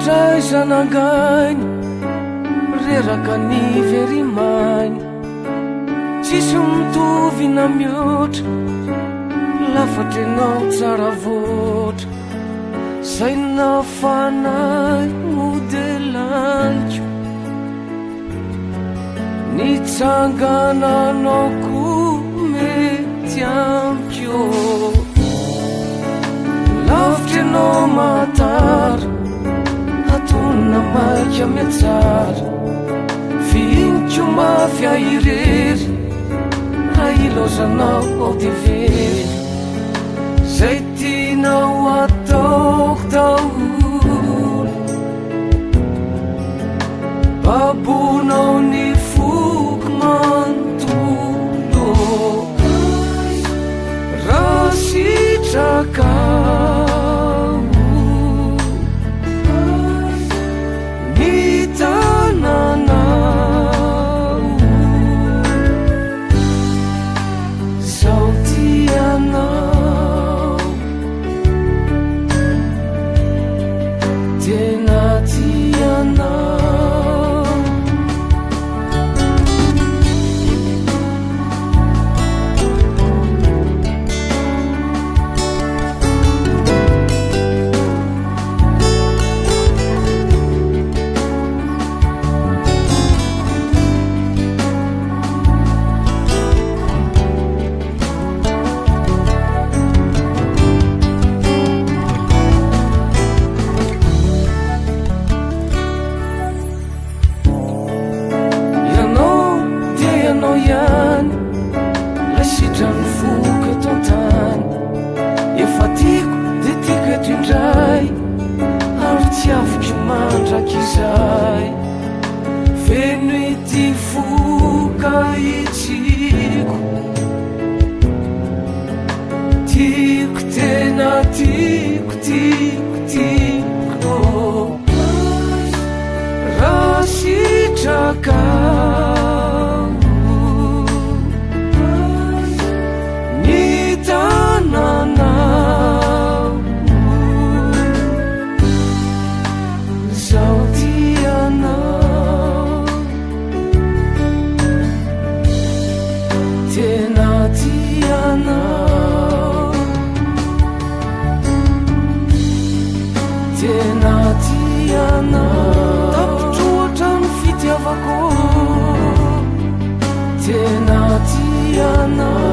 traizanangainy reraka ny verimainy tsisy mitovy na mihoatra lafatrenao tsara voatra zay nafanay modelaniko nitsangananao ko mety amiko lavitrenao matara atonina maika miatsara vigniko mafy airery raha ilozanao ao de very zay tianao ataoko daholo babonao ny foko manontolo raha sitrakao ny tananao zao tianao tena tianao ihany lasitrany foka eto antany efa tiako de tiako eto indray ary tsy afiko mandraky izay feno ity foka itsiko tiako tena tiako tiako tiako raha sitrakao tena tianao tena tianao tapitroatra ny fitiavako tena tianao